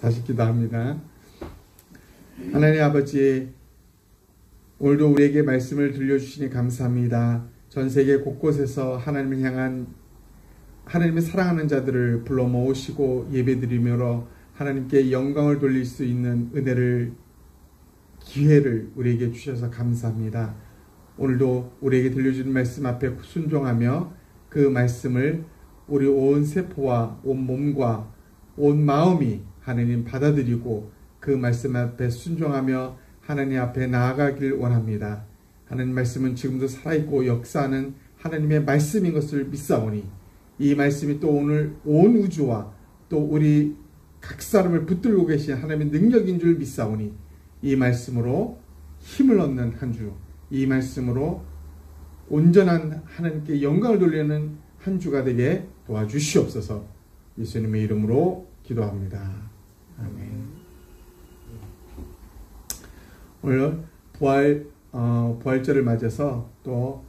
다시 기도합니다. 하나님 아버지, 오늘도 우리에게 말씀을 들려주시니 감사합니다. 전 세계 곳곳에서 하나님을 향한 하나님의 사랑하는 자들을 불러 모으시고 예배드리며 하나님께 영광을 돌릴 수 있는 은혜를, 기회를 우리에게 주셔서 감사합니다. 오늘도 우리에게 들려주는 말씀 앞에 순종하며 그 말씀을 우리 온 세포와 온 몸과 온 마음이 하나님 받아들이고 그 말씀 앞에 순종하며 하나님 앞에 나아가길 원합니다. 하나님 말씀은 지금도 살아있고 역사하는 하나님의 말씀인 것을 믿사오니 이 말씀이 또 오늘 온 우주와 또 우리 각 사람을 붙들고 계신 하나님의 능력인 줄 믿사오니 이 말씀으로 힘을 얻는 한 주, 이 말씀으로 온전한 하나님께 영광을 돌리는 한 주가 되게 도와주시옵소서. 예수님의 이름으로 기도합니다. 아멘. 오늘 부활절을 맞아서 또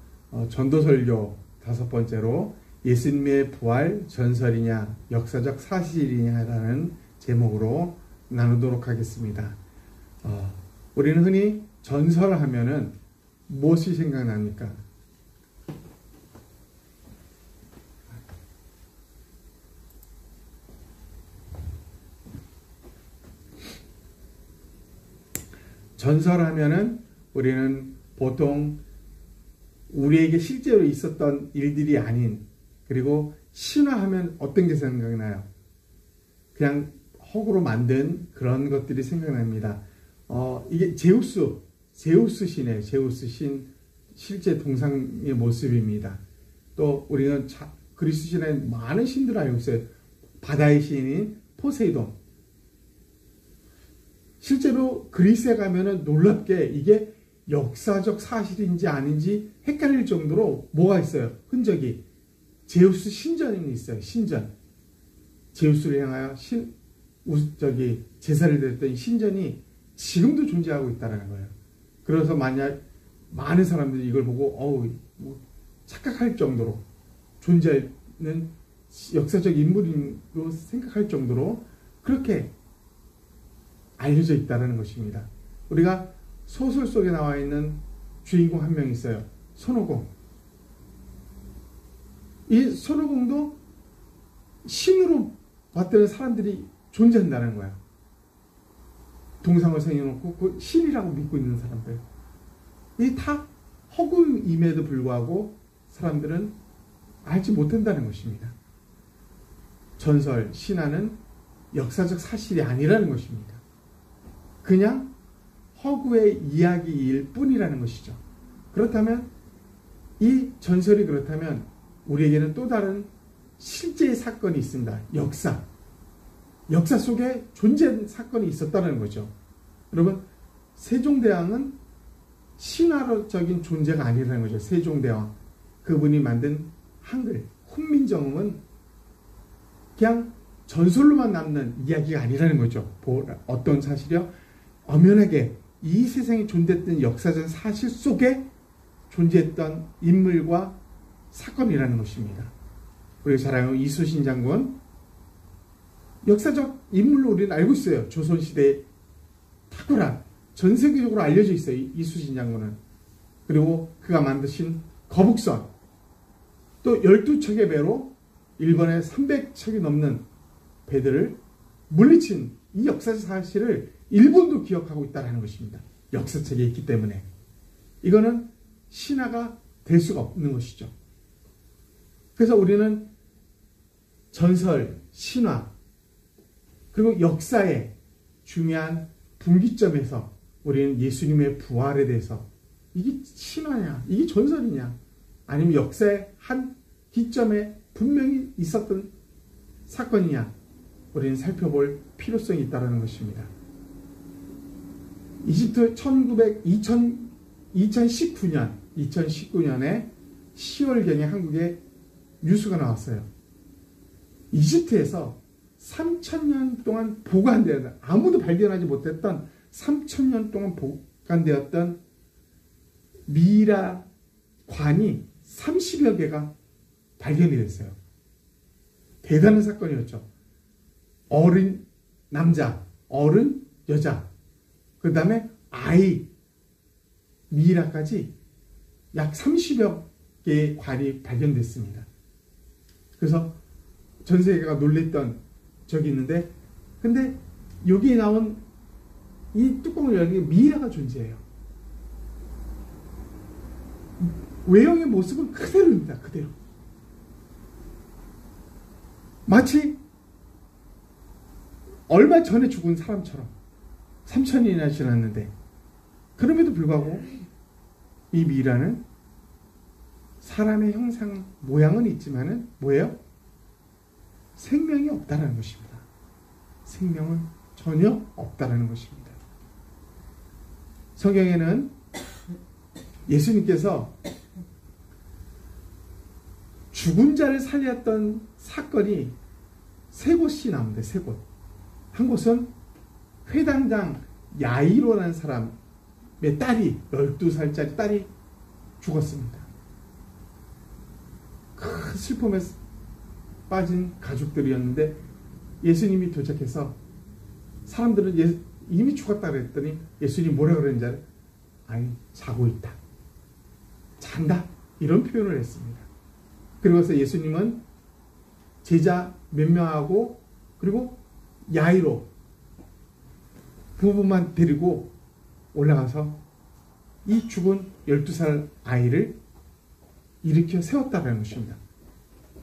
전도설교 5번째로 예수님의 부활 전설이냐 역사적 사실이냐라는 제목으로 나누도록 하겠습니다. 우리는 흔히 전설을 하면은 무엇이 생각납니까? 전설하면은 우리는 보통 우리에게 실제로 있었던 일들이 아닌, 그리고 신화하면 어떤 게 생각나요? 그냥 허구로 만든 그런 것들이 생각납니다. 이게 제우스 신의 제우스 신 실제 동상의 모습입니다. 또 우리는 그리스 신의 많은 신들을 알고 있어요. 바다의 신인 포세이돈. 실제로 그리스에 가면은 놀랍게 이게 역사적 사실인지 아닌지 헷갈릴 정도로 뭐가 있어요? 흔적이. 제우스 신전이 있어요. 신전. 제우스를 향하여 제사를 드렸던 신전이 지금도 존재하고 있다는 거예요. 그래서 만약 많은 사람들이 이걸 보고 착각할 정도로 존재하는 역사적 인물로 생각할 정도로 그렇게 알려져 있다는 것입니다. 우리가 소설 속에 나와 있는 주인공 한 명 있어요. 손오공. 이 손오공도 신으로 봤던 사람들이 존재한다는 거야. 동상을 세워놓고 그 신이라고 믿고 있는 사람들. 이 다 허구임에도 불구하고 사람들은 알지 못한다는 것입니다. 전설, 신화는 역사적 사실이 아니라는 것입니다. 그냥 허구의 이야기일 뿐이라는 것이죠. 그렇다면 이 전설이 그렇다면 우리에게는 또 다른 실제의 사건이 있습니다. 역사 속에 존재한 사건이 있었다는 거죠. 여러분, 세종대왕은 신화적인 존재가 아니라는 거죠. 세종대왕. 그분이 만든 한글, 훈민정음은 그냥 전설로만 남는 이야기가 아니라는 거죠. 어떤 사실이요? 엄연하게 이 세상에 존재했던 역사적 사실 속에 존재했던 인물과 사건이라는 것입니다. 우리가 잘 알고 이순신 장군, 역사적 인물로 우리는 알고 있어요. 조선시대에 탁월한, 전 세계적으로 알려져 있어요. 이순신 장군은. 그리고 그가 만드신 거북선, 또 12척의 배로 일본의 300척이 넘는 배들을 물리친 이 역사적 사실을 일본도 기억하고 있다는 것입니다. 역사책에 있기 때문에. 이거는 신화가 될 수가 없는 것이죠. 그래서 우리는 전설, 신화, 그리고 역사의 중요한 분기점에서 우리는 예수님의 부활에 대해서 이게 신화냐, 이게 전설이냐, 아니면 역사의 한 기점에 분명히 있었던 사건이냐, 우리는 살펴볼 필요성이 있다는 것입니다. 이집트 2019년에 10월경에 한국에 뉴스가 나왔어요. 이집트에서 3,000년 동안 보관되었던, 아무도 발견하지 못했던 3,000년 동안 보관되었던 미이라 관이 30여 개가 발견이 됐어요. 대단한 사건이었죠. 어린 남자, 어른, 여자, 그 다음에 아이, 미이라까지 약 30여 개의 관이 발견됐습니다. 그래서 전 세계가 놀랬던 적이 있는데, 근데 여기에 나온 이 뚜껑을 열는 미이라가 존재해요. 외형의 모습은 그대로입니다. 그대로. 마치 얼마 전에 죽은 사람처럼 3,000년이나 지났는데, 그럼에도 불구하고 이 미이라는 사람의 형상 모양은 있지만은 뭐예요? 생명이 없다라는 것입니다. 생명은 전혀 없다라는 것입니다. 성경에는 예수님께서 죽은 자를 살렸던 사건이 세 곳이 나옵니다. 세 곳. 한 곳은 회당장 야이로라는 사람의 딸이, 12살짜리 딸이 죽었습니다. 큰 슬픔에 빠진 가족들이었는데, 예수님이 도착해서 사람들은 이미 죽었다 그랬더니 예수님이 뭐라 그러는지 알아요? 아니, 자고 있다, 잔다, 이런 표현을 했습니다. 그러고서 예수님은 제자 몇 명하고 그리고 야이로 부부만 데리고 올라가서 이 죽은 12살 아이를 일으켜 세웠다는 것입니다.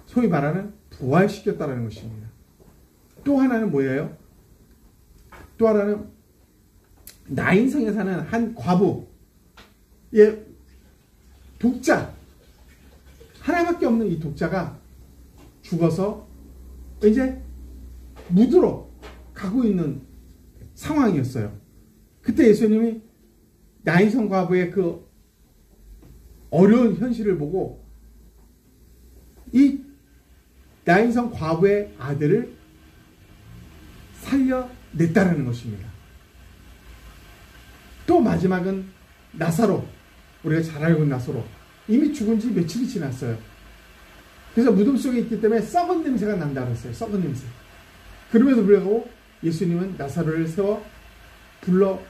소위 말하는 부활시켰다는 것입니다. 또 하나는 뭐예요? 또 하나는 나인성에 사는 한 과부의 독자, 하나밖에 없는 이 독자가 죽어서 이제 묻으러 가고 있는 상황이었어요. 그때 예수님이 나인성 과부의 그 어려운 현실을 보고 이 나인성 과부의 아들을 살려냈다라는 것입니다. 또 마지막은 나사로, 우리가 잘 알고 있는 나사로, 이미 죽은 지 며칠이 지났어요. 그래서 무덤 속에 있기 때문에 썩은 냄새가 난다 그랬어요. 썩은 냄새. 그럼에도 불구하고 예수님은 나사로를 세워 불러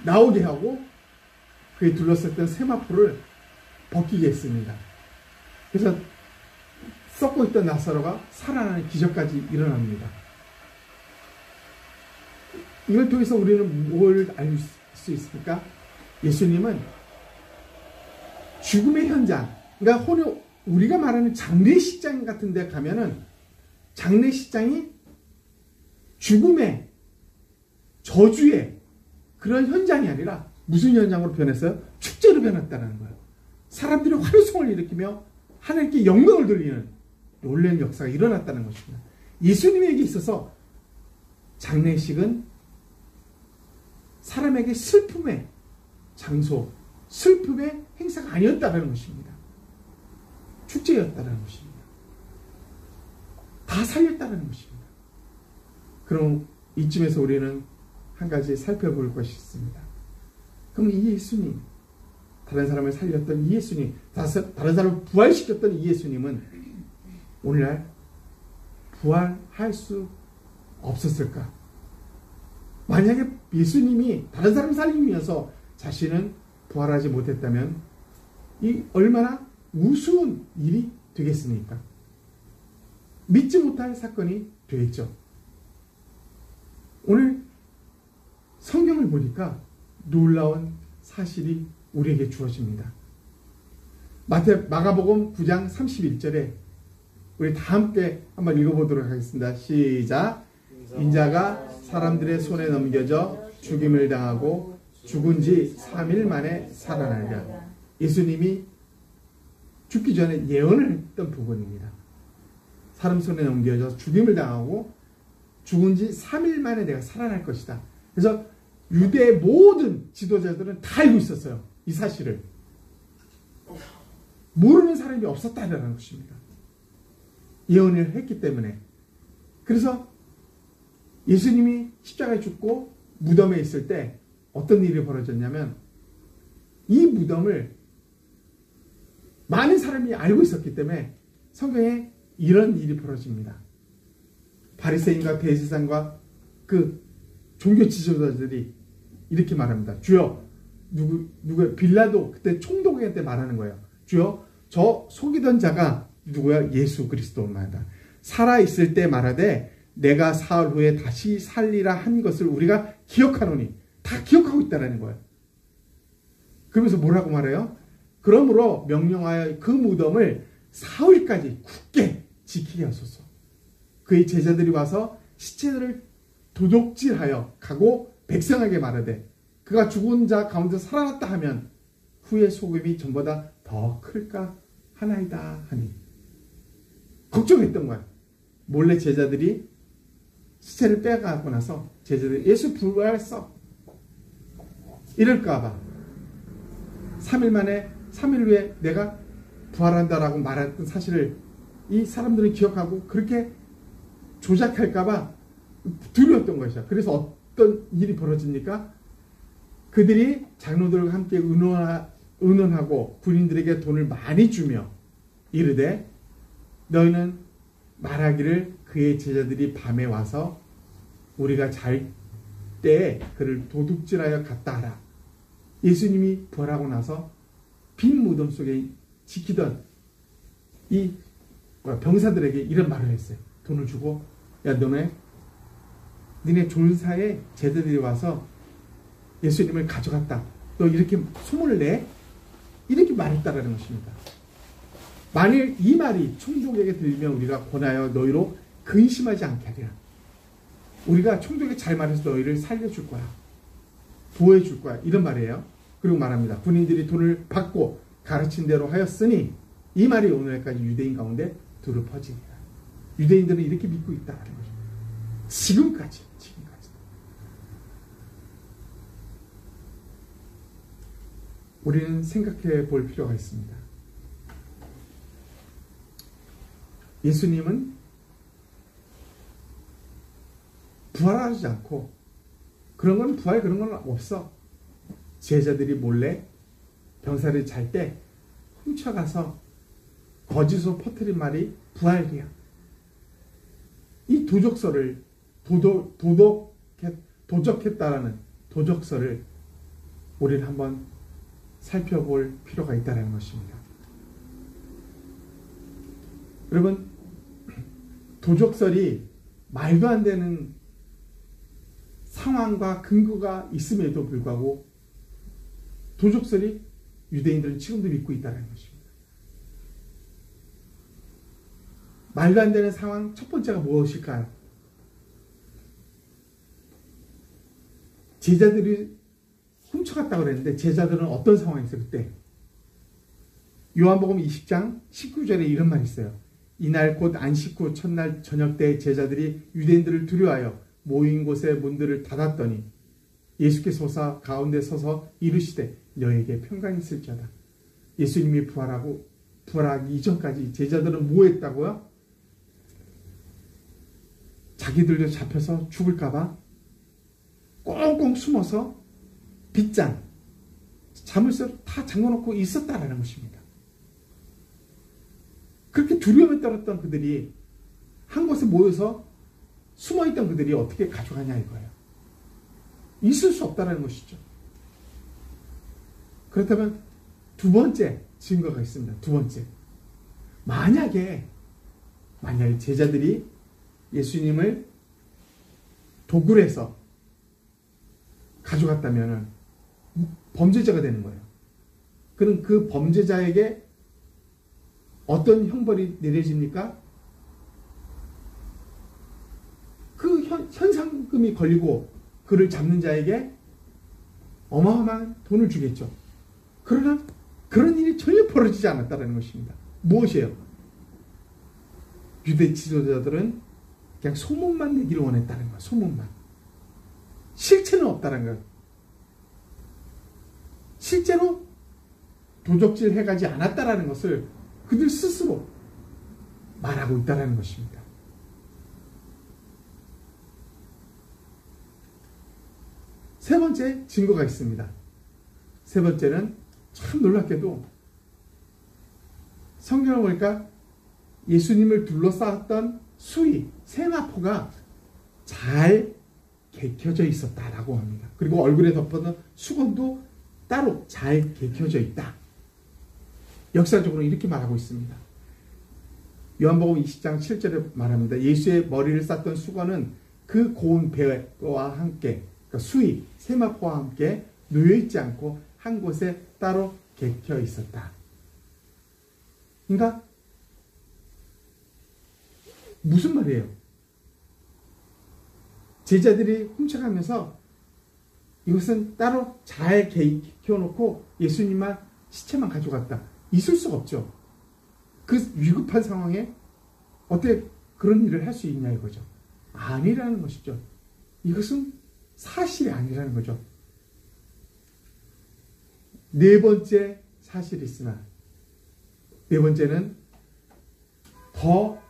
나오게 하고 그에 둘러쌌던 세마포를 벗기게 했습니다. 그래서 썩고 있던 나사로가 살아나는 기적까지 일어납니다. 이걸 통해서 우리는 뭘 알 수 있습니까? 예수님은 죽음의 현장, 그러니까 우리가 말하는 장례식장 같은 데 가면은 장례식장이 죽음의, 저주의 그런 현장이 아니라 무슨 현장으로 변했어요? 축제로 변했다는 거예요. 사람들이 환호성을 일으키며 하나님께 영광을 돌리는 놀라운 역사가 일어났다는 것입니다. 예수님에게 있어서 장례식은 사람에게 슬픔의 장소, 슬픔의 행사가 아니었다는 것입니다. 축제였다는 것입니다. 다 살렸다는 것입니다. 그럼 이쯤에서 우리는 한 가지 살펴볼 것이 있습니다. 그럼 이 예수님, 다른 사람을 살렸던 이 예수님, 다른 사람을 부활시켰던 이 예수님은 오늘날 부활할 수 없었을까? 만약에 예수님이 다른 사람 살리면서 자신은 부활하지 못했다면 이 얼마나 우스운 일이 되겠습니까? 믿지 못할 사건이 되겠죠. 오늘 성경을 보니까 놀라운 사실이 우리에게 주어집니다. 마가복음 9장 31절에 우리 다 함께 한번 읽어보도록 하겠습니다. 시작. 인자가 사람들의 손에 넘겨져 죽임을 당하고 죽은 지 3일 만에 살아나리라. 예수님이 죽기 전에 예언을 했던 부분입니다. 사람 손에 넘겨져 죽임을 당하고 죽은 지 3일 만에 내가 살아날 것이다. 그래서 유대의 모든 지도자들은 다 알고 있었어요. 이 사실을. 모르는 사람이 없었다는 것입니다. 예언을 했기 때문에. 그래서 예수님이 십자가에 죽고 무덤에 있을 때 어떤 일이 벌어졌냐면 이 무덤을 많은 사람이 알고 있었기 때문에 성경에 이런 일이 벌어집니다. 바리새인과 대제사장과 그 종교 지도자들이 이렇게 말합니다. 주여, 누구 빌라도 그때 총독에 때 말하는 거예요. 주여, 저 속이던 자가 누구야? 예수 그리스도입니다. 살아 있을 때 말하되 내가 사흘 후에 다시 살리라 한 것을 우리가 기억하노니, 다 기억하고 있다라는 거예요. 그러면서 뭐라고 말해요? 그러므로 명령하여 그 무덤을 사흘까지 굳게 지키게 하소서. 그의 제자들이 와서 시체들을 도둑질하여 가고 백성에게 말하되 그가 죽은 자 가운데 살아났다 하면 후의 소금이 전보다 더 클까 하나이다 하니. 걱정했던 거야. 몰래 제자들이 시체를 빼가고 나서 제자들이 예수 부활했어 이럴까봐 3일 후에 내가 부활한다라고 말했던 사실을 이 사람들은 기억하고 그렇게 조작할까봐 두려웠던 것이야. 그래서 어떤 일이 벌어집니까? 그들이 장로들과 함께 의논하고 군인들에게 돈을 많이 주며 이르되 너희는 말하기를 그의 제자들이 밤에 와서 우리가 잘 때에 그를 도둑질하여 갔다 하라. 예수님이 부활하고 나서 빈 무덤 속에 지키던 이 병사들에게 이런 말을 했어요. 돈을 주고 야 니네 존사에 제자들이 와서 예수님을 가져갔다. 너 이렇게 소문을 내? 이렇게 말했다라는 것입니다. 만일 이 말이 총독에게 들리면 우리가 권하여 너희로 근심하지 않게 하리라. 우리가 총독에게 잘 말해서 너희를 살려줄 거야. 보호해줄 거야. 이런 말이에요. 그리고 말합니다. 군인들이 돈을 받고 가르친 대로 하였으니 이 말이 오늘까지 유대인 가운데 두루 퍼지니라. 유대인들은 이렇게 믿고 있다는 거죠. 지금까지. 우리는 생각해 볼 필요가 있습니다. 예수님은 부활하지 않고 그런 건 없어. 제자들이 몰래 병사를 잘 때 훔쳐가서 거짓으로 퍼뜨린 말이 부활이야. 이 도적설을 도적했다라는 도적설을 우리는 한번 살펴볼 필요가 있다는 것입니다. 여러분, 도적설이 말도 안 되는 상황과 근거가 있음에도 불구하고 도적설이 유대인들은 지금도 믿고 있다는 것입니다. 말도 안 되는 상황 첫 번째가 무엇일까요? 제자들이 훔쳐갔다고 그랬는데 제자들은 어떤 상황이었어요? 그때 요한복음 20장 19절에 이런 말이 있어요. 이날 곧 안식 후 첫날 저녁 때 제자들이 유대인들을 두려워하여 모인 곳의 문들을 닫았더니 예수께서 가운데 서서 이르시되 너에게 평강이 있을지어다. 예수님이 부활하기 이전까지 제자들은 뭐 했다고요? 자기들도 잡혀서 죽을까봐 꽁꽁 숨어서 빗장, 자물쇠로 다 잠궈놓고 있었다라는 것입니다. 그렇게 두려움에 떨었던 그들이 한 곳에 모여서 숨어있던 그들이 어떻게 가져가냐 이거예요. 있을 수 없다는 것이죠. 그렇다면 두 번째 증거가 있습니다. 두 번째. 만약에 제자들이 예수님을 도굴 해서 가져갔다면 범죄자가 되는 거예요. 그럼 그 범죄자에게 어떤 형벌이 내려집니까? 그 현상금이 걸리고 그를 잡는 자에게 어마어마한 돈을 주겠죠. 그러나 그런 일이 전혀 벌어지지 않았다는 것입니다. 무엇이에요? 유대 지도자들은 그냥 소문만 내기를 원했다는 거예요. 소문만. 실체는 없다는 거예요. 실제로 도적질 해가지 않았다라는 것을 그들 스스로 말하고 있다는 것입니다. 세 번째 증거가 있습니다. 세 번째는 참 놀랍게도 성경을 보니까 예수님을 둘러싸았던 수위, 세마포가 잘 개켜져 있었다라고 합니다. 그리고 얼굴에 덮어놓은 수건도 따로 잘 개켜져 있다. 역사적으로 이렇게 말하고 있습니다. 요한복음 20장 7절에 말합니다. 예수의 머리를 쌌던 수건은 그 고운 배와 함께, 그러니까 수의, 세마포와 함께 놓여있지 않고 한 곳에 따로 개켜 있었다. 그러니까 무슨 말이에요? 제자들이 훔쳐가면서 이것은 따로 잘 개켜놓고 예수님만 시체만 가져갔다. 있을 수가 없죠. 그 위급한 상황에 어떻게 그런 일을 할 수 있냐 이거죠. 아니라는 것이죠. 이것은 사실이 아니라는 거죠. 네 번째 사실이 있으나, 네 번째는 더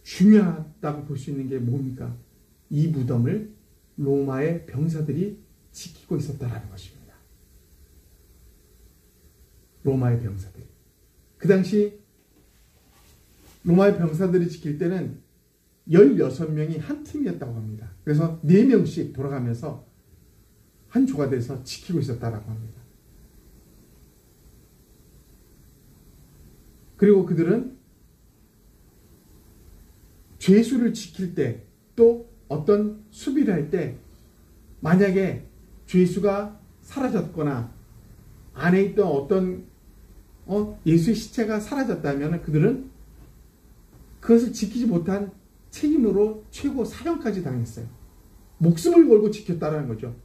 중요하다고 볼 수 있는 게 뭡니까? 이 무덤을 로마의 병사들이 지키고 있었다라는 것입니다. 로마의 병사들. 그 당시 로마의 병사들이 지킬 때는 16명이 한 팀이었다고 합니다. 그래서 4명씩 돌아가면서 한 조가 돼서 지키고 있었다라고 합니다. 그리고 그들은 죄수를 지킬 때, 또 어떤 수비를 할 때 만약에 죄수가 사라졌거나 안에 있던 어떤 예수의 시체가 사라졌다면 그들은 그것을 지키지 못한 책임으로 최고 사형까지 당했어요. 목숨을 걸고 지켰다라는 거죠.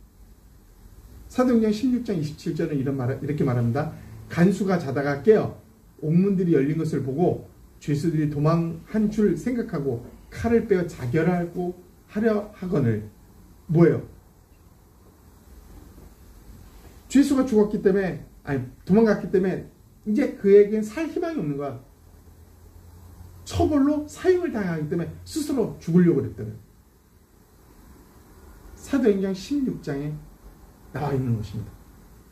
사도행전 16장 27절은 이렇게 말합니다. 간수가 자다가 깨어 옥문들이 열린 것을 보고 죄수들이 도망한 줄 생각하고 칼을 빼어 자결하고 하려 하거늘. 뭐예요? 죄수가 죽었기 때문에, 도망갔기 때문에 이제 그에겐 살 희망이 없는 거야. 처벌로 사형을 당하기 때문에 스스로 죽으려고 그랬더니 사도행전 16장에 나와 있는 것입니다.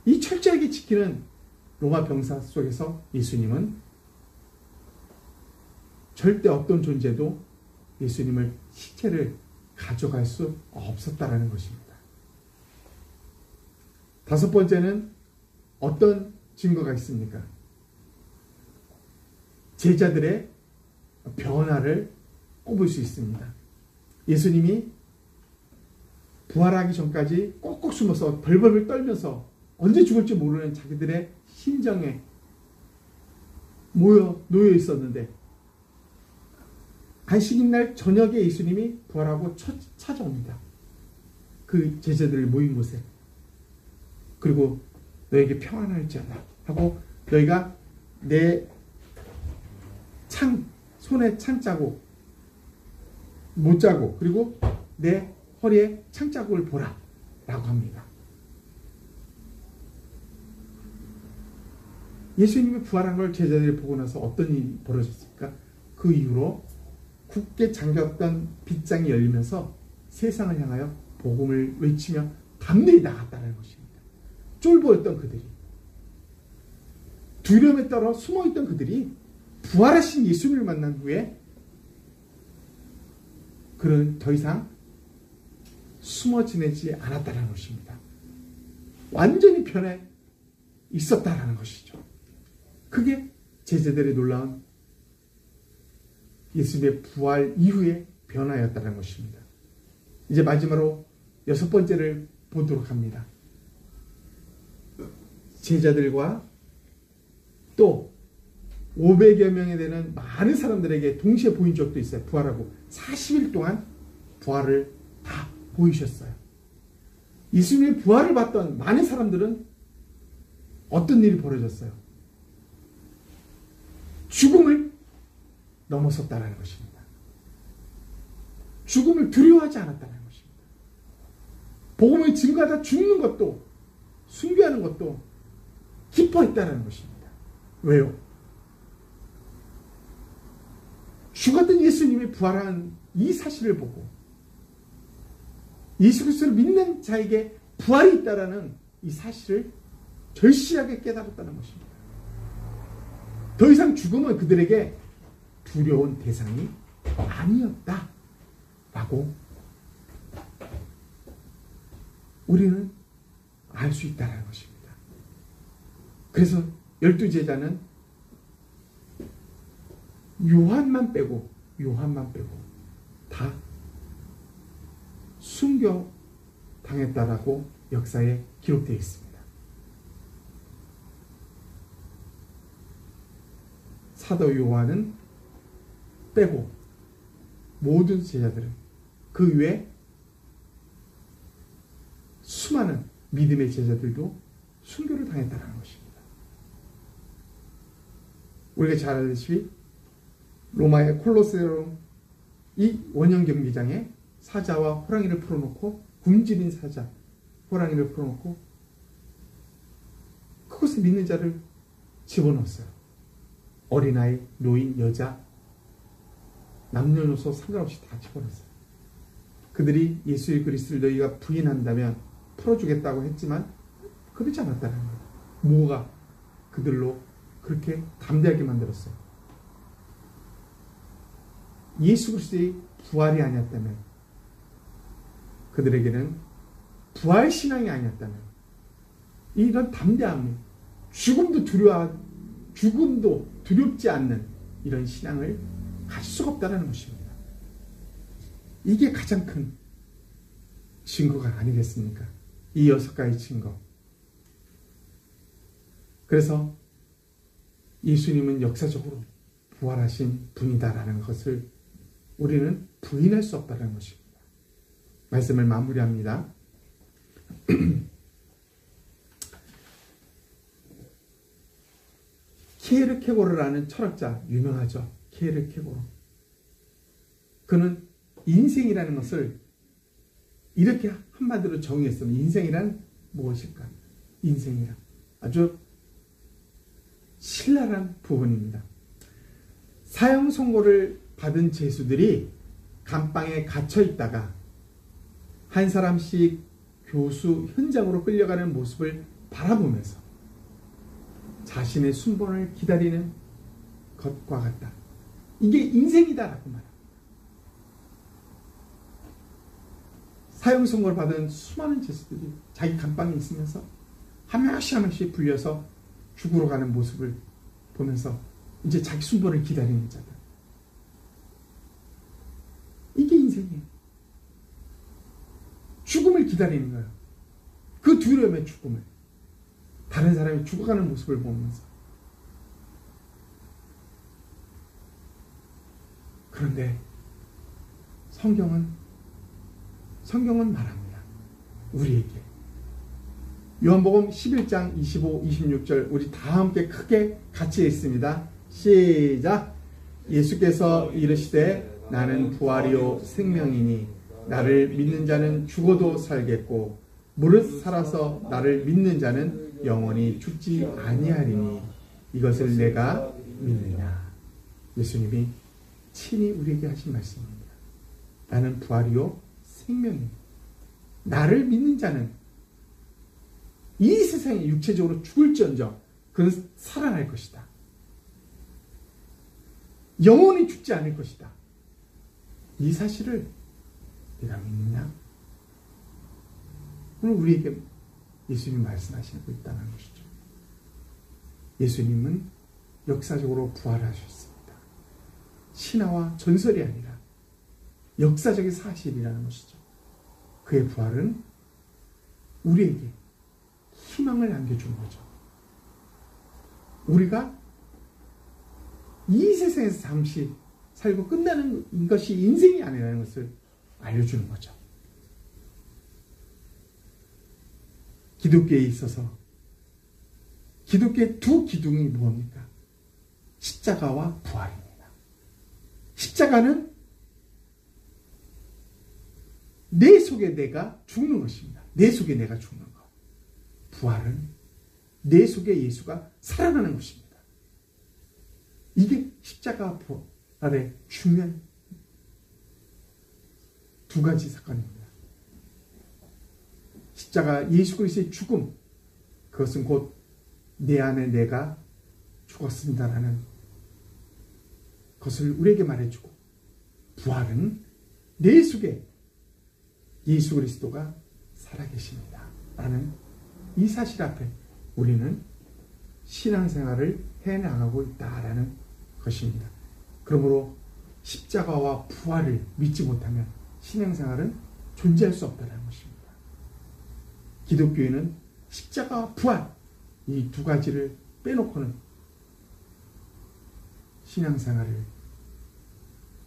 이 철저하게 지키는 로마 병사 속에서 예수님은 절대 어떤 존재도 예수님을 시체를 가져갈 수 없었다라는 것입니다. 다섯 번째는 어떤 증거가 있습니까? 제자들의 변화를 꼽을 수 있습니다. 예수님이 부활하기 전까지 꼭꼭 숨어서 벌벌 떨면서 언제 죽을지 모르는 자기들의 심정에 놓여 있었는데, 안식일날 저녁에 예수님이 부활하고 찾아옵니다. 그 제자들이 모인 곳에. 그리고 너에게 평안할지어다 하고, 너희가 내 손에 창자국, 못자국, 그리고 내 허리에 창자국을 보라 라고 합니다. 예수님이 부활한 걸 제자들이 보고 나서 어떤 일이 벌어졌습니까? 그 이후로 굳게 잠겼던 빗장이 열리면서 세상을 향하여 복음을 외치며 담대히 나갔다는 것입니다. 쫄보였던 그들이, 두려움에 떨어 숨어있던 그들이 부활하신 예수님을 만난 후에 그는 더 이상 숨어 지내지 않았다는 것입니다. 완전히 변해 있었다라는 것이죠. 그게 제자들의 놀라운 예수님의 부활 이후의 변화였다는 것입니다. 이제 마지막으로 여섯 번째를 보도록 합니다. 제자들과 또 500여 명에 되는 많은 사람들에게 동시에 보인 적도 있어요. 부활하고 40일 동안 부활을 다 보이셨어요. 예수님의 부활을 봤던 많은 사람들은 어떤 일이 벌어졌어요? 죽음을 넘어섰다는 것입니다. 죽음을 두려워하지 않았다는 것입니다. 복음을 증거하다 죽는 것도, 순교하는 것도 기뻐했다는 것입니다. 왜요? 죽었던 예수님이 부활한 이 사실을 보고 예수 그리스도를 믿는 자에게 부활이 있다라는 이 사실을 절실하게 깨달았다는 것입니다. 더 이상 죽음은 그들에게 두려운 대상이 아니었다라고 우리는 알 수 있다는 것입니다. 그래서 12제자는 요한만 빼고 다 순교 당했다라고 역사에 기록되어 있습니다. 사도 요한은 빼고 모든 제자들은 그 외에 수많은 믿음의 제자들도 순교를 당했다는 것입니다. 우리가 잘 알다시피 로마의 콜로세움 이 원형 경기장에 사자와 호랑이를 풀어놓고 굶주린 사자, 호랑이를 풀어놓고 그것을 믿는 자를 집어넣었어요. 어린아이, 노인, 여자, 남녀노소 상관없이 다 집어넣었어요. 그들이 예수의 그리스도를 너희가 부인한다면 풀어주겠다고 했지만 그렇지 않았다는 거예요. 뭐가 그들로 그렇게 담대하게 만들었어요. 예수 그리스도의 부활이 아니었다면, 그들에게는 부활신앙이 아니었다면 이런 담대함이 죽음도 두렵지 않는 이런 신앙을 가질 수가 없다는 것입니다. 이게 가장 큰 증거가 아니겠습니까? 이 6가지 증거. 그래서 예수님은 역사적으로 부활하신 분이다라는 것을 우리는 부인할 수 없다는 것입니다. 말씀을 마무리합니다. 키에르케고르라는 철학자 유명하죠. 키에르케고르. 그는 인생이라는 것을 이렇게 한마디로 정의했어요. 인생이란 무엇일까? 인생이란 아주 신랄한 부분입니다. 사형 선고를 받은 죄수들이 감방에 갇혀 있다가 한 사람씩 교수 현장으로 끌려가는 모습을 바라보면서 자신의 순번을 기다리는 것과 같다. 이게 인생이다라고 말합니다. 사형 선고를 받은 수많은 죄수들이 자기 감방에 있으면서 한 명씩 불려서 죽으러 가는 모습을 보면서 이제 자기 순번을 기다리는 자들. 이게 인생이에요. 죽음을 기다리는 거예요. 그 두려움의 죽음을. 다른 사람이 죽어가는 모습을 보면서. 그런데 성경은 말합니다. 우리에게. 요한복음 11장 25, 26절 우리 다 함께 크게 같이 읽습니다. 시작. 예수께서 이르시되 나는 부활이요 생명이니 나를 믿는 자는 죽어도 살겠고 무릇 살아서 나를 믿는 자는 영원히 죽지 아니하리니 이것을 내가 믿느냐. 예수님이 친히 우리에게 하신 말씀입니다. 나는 부활이요 생명이니 나를 믿는 자는 이 세상에 육체적으로 죽을지언정 그는 살아날 것이다. 영원히 죽지 않을 것이다. 이 사실을 네가 믿느냐? 오늘 우리에게 예수님 말씀하시고 있다는 것이죠. 예수님은 역사적으로 부활하셨습니다. 신화와 전설이 아니라 역사적인 사실이라는 것이죠. 그의 부활은 우리에게 희망을 안겨준 거죠. 우리가 이 세상에서 잠시 살고 끝나는 것이 인생이 아니라는 것을 알려주는 거죠. 기독교에 있어서 기독교의 두 기둥이 무엇입니까? 십자가와 부활입니다. 십자가는 내 속에 내가 죽는 것입니다. 내 속에 내가 죽는 것. 부활은 내 속에 예수가 살아나는 것입니다. 이게 십자가 부활의 중요한 두 가지 사건입니다. 십자가 예수 그리스도의 죽음, 그것은 곧 내 안에 내가 죽었습니다라는 것을 우리에게 말해주고, 부활은 내 속에 예수 그리스도가 살아계십니다. 라는 이 사실 앞에 우리는 신앙생활을 해나가고 있다라는 것입니다. 그러므로 십자가와 부활을 믿지 못하면 신앙생활은 존재할 수 없다는 것입니다. 기독교인은 십자가와 부활 이 두 가지를 빼놓고는 신앙생활을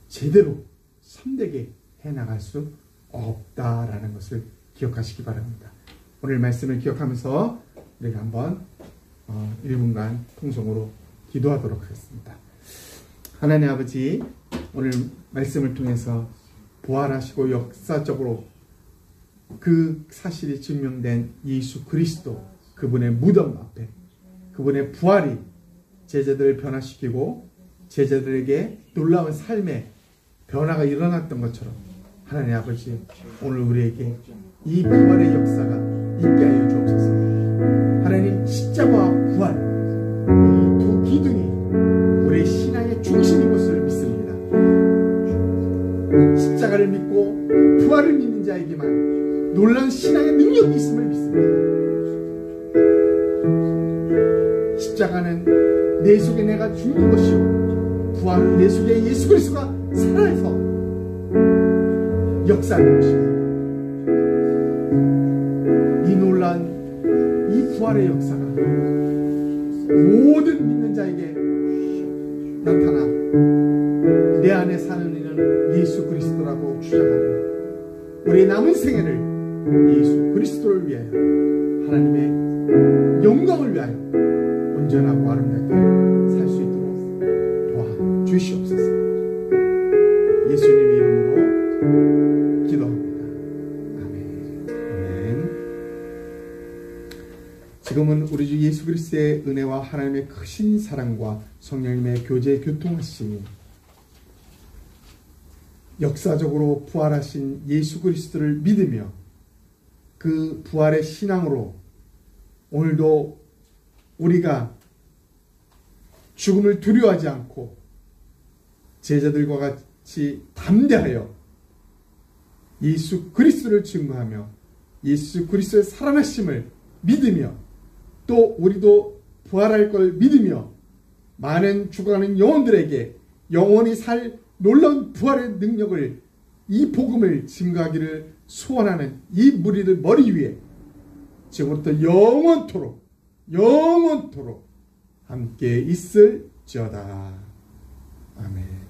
제대로 참되게 해나갈 수 없다라는 것을 기억하시기 바랍니다. 오늘 말씀을 기억하면서 우리가 한번 1분간 통성으로 기도하도록 하겠습니다. 하나님 아버지, 오늘 말씀을 통해서 부활하시고 역사적으로 그 사실이 증명된 예수 그리스도, 그분의 무덤 앞에 그분의 부활이 제자들을 변화시키고 제자들에게 놀라운 삶의 변화가 일어났던 것처럼 하나님 아버지, 오늘 우리에게 이 부활의 역사가 있게 하여 주옵소서. 하나님, 십자가와 부활 이 두 기둥이 우리의 신앙의 중심인 것을 믿습니다. 십자가를 믿고 부활을 믿는 자에게만 놀라운 신앙의 능력이 있음을 믿습니다. 십자가는 내 속에 내가 죽는 것이요, 부활은 내 속에 예수 그리스도가 살아서 역사하는 것입니다. 이 놀라운 이 부활의 역사가 모든 믿는 자에게 나타나 내 안에 사는 이는 예수 그리스도라고 주장하는 우리의 남은 생애를 예수 그리스도를 위하여, 하나님의 영광을 위하여 온전하고 아름답게 살 수 있도록 도와주시옵소서. 예수님의 이름으로 기도합니다. 아멘. 아멘. 지금은 우리 주 예수 그리스도의 은혜와 하나님의 크신 사랑과 성령님의 교제 교통하심이, 역사적으로 부활하신 예수 그리스도를 믿으며 그 부활의 신앙으로 오늘도 우리가 죽음을 두려워하지 않고 제자들과 같이 담대하여 예수 그리스도를 증거하며 예수 그리스도의 살아나심을 믿으며 또 우리도 부활할 걸 믿으며 많은 죽어가는 영혼들에게 영원히 살 놀라운 부활의 능력을, 이 복음을 증거하기를 소원하는 이 무리들 머리 위에 지금부터 영원토록 함께 있을지어다. 아멘.